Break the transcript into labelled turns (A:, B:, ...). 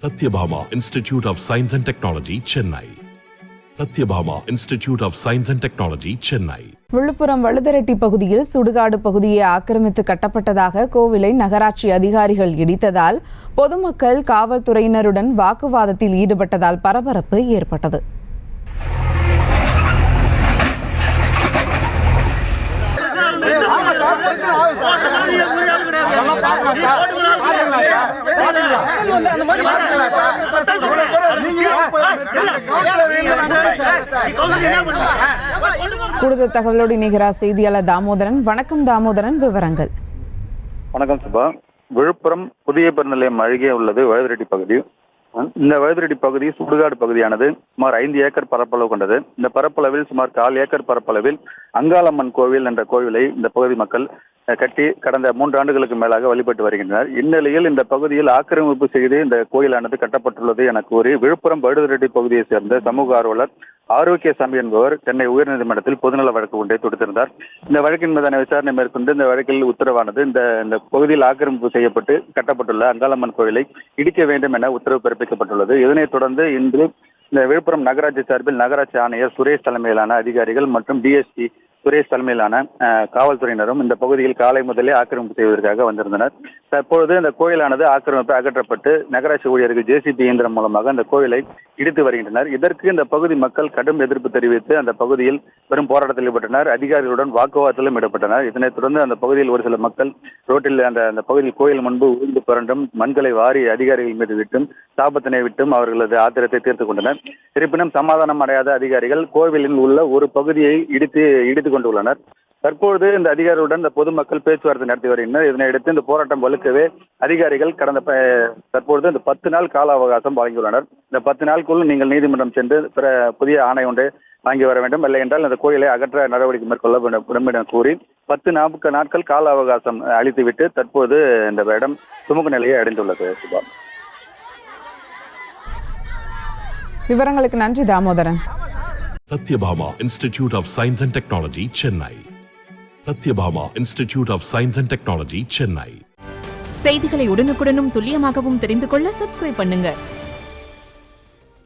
A: Satyabhama Institute of Science and Technology, Chennai. Satyabhama Institute of Science and Technology, Chennai.
B: Villupuram Valudhareddi பகுதியில் சுடுகாடு பகுதியை ஆக்கிரமித்து கட்டப்பட்டதாக கோவிலை நகராட்சி அதிகாரிகள் இடித்ததால் பொதுமக்கள் காவல்துறையினருடன் வாக்குவாதத்தில் ஈடுபட்டதால் பரபரப்பு ஏற்பட்டது. கூடுதல் தகவலோடு இணைகிறார் செய்தியாளர் தாமோதரன். வணக்கம் தாமோதரன், விவரங்கள்.
C: வணக்கம் சுபா. விழுப்புரம் புதிய பேருந்து நிலையம் அருகே உள்ளது வழுதரெட்டி பகுதி. இந்த வழுதரெட்டி பகுதி சுடுகாடு பகுதியானது சுமார் 5 ஏக்கர் பரப்பளவு கொண்டது. இந்த பரப்பளவில் சுமார் 1/4 ஏக்கர் பரப்பளவில் அங்காளம்மன் கோவில் என்ற கோவிலை இந்த பகுதி மக்கள் கட்டி கடந்த 3 ஆண்டுகளுக்கு மேலாக வழிபட்டு வருகின்றனர். இந்நிலையில் இந்த பகுதியில் ஆக்கிரமிப்பு செய்து இந்த கோயிலானது கட்டப்பட்டுள்ளது என கூறி விழுப்புரம் வழுதரெட்டி பகுதியை சேர்ந்த சமூக ஆர்வலர் ஆரோக்கியசாமி என்பவர் சென்னை உயர்நீதிமன்றத்தில் பொதுநல வழக்கு ஒன்றை தொடுத்திருந்தார். இந்த வழக்கின் மீதான விசாரணை மேற்கொண்டு இந்த வழக்கில் உத்தரவானது இந்த பகுதியில் ஆக்கிரமிப்பு செய்யப்பட்டு கட்டப்பட்டுள்ள அங்காளம்மன் கோவிலை இடிக்க வேண்டும் என உத்தரவு பிறப்பிக்கப்பட்டுள்ளது. இதனைத் தொடர்ந்து இன்று இந்த விழுப்புரம் நகராட்சி சார்பில் நகராட்சி ஆணையர் சுரேஷ் தலைமையிலான அதிகாரிகள் மற்றும் டிஎஸ்பி சுரேஷ் தலைமையிலான காவல்துறையினரும் இந்த பகுதியில் காலை முதலே ஆக்கிரமிப்பு செய்வதற்காக வந்திருந்தனர். தற்பொழுது இந்த கோயிலானது ஆக்கிரமிப்பு அகற்றப்பட்டு நகராட்சி ஊழியர்கள் ஜேசிபி இயந்திரம் மூலமாக அந்த கோவிலை இடித்து வருகின்றனர். இதற்கு இந்த பகுதி மக்கள் கடும் எதிர்ப்பு தெரிவித்து அந்த பகுதியில் பெரும் போராட்டத்தில் ஈடுபட்டனர். அதிகாரிகளுடன் வாக்குவாதத்திலும் ஈடுபட்டனர். இதனைத் தொடர்ந்து அந்த பகுதியில் ஒரு சில மக்கள் ரோட்டில் அந்த பகுதியில் கோயில் முன்பு உயிர்ந்து புரண்டும் மண்களை வாரி அதிகாரிகள் மீது விட்டும் சாபத்தினை விட்டும் அவர்களது ஆத்திரத்தை தீர்த்துக் கொண்டனர். இருப்பினும் சமாதானம் அடையாத அதிகாரிகள் கோவிலில் உள்ள ஒரு பகுதியை இடித்து கொண்டுள்ளனர். தற்பொழுது இந்த அதிகாரிகளுடன் இந்த பொதுமக்கள் பேச்சுவார்த்தை நடத்தி வருகின்றனர். இதனையடுத்து இந்த போராட்டம் வலுக்கவே அதிகாரிகள் தற்பொழுது இந்த 10 நாள் கால அவகாசம் வழங்கியுள்ளனர். இந்த 10 நாளுக்குள் நீங்கள் நீதிமன்றம் சென்று புதிய ஆணை ஒன்றை வாங்கி வர வேண்டும், இல்லை என்றால் இந்த கோயிலை அகற்ற நடவடிக்கை மேற்கொள்ள வேண்டும் என கூறி 10 நாட்கள் கால அவகாசம் அளித்துவிட்டு தற்போது இந்த இடம் சுமூக நிலையை அடைந்துள்ளது. சுபா,
B: விவரங்களுக்கு நன்றி Damodaran.
A: Satyabhama Institute of Science and Technology, Chennai. Satyabhama Institute of Science and Technology, Chennai.
D: செய்திகளை உடனுக்குடனும் துல்லியமாகவும் தெரிந்து கொள்ள சப்ஸ்கிரைப் பண்ணுங்க.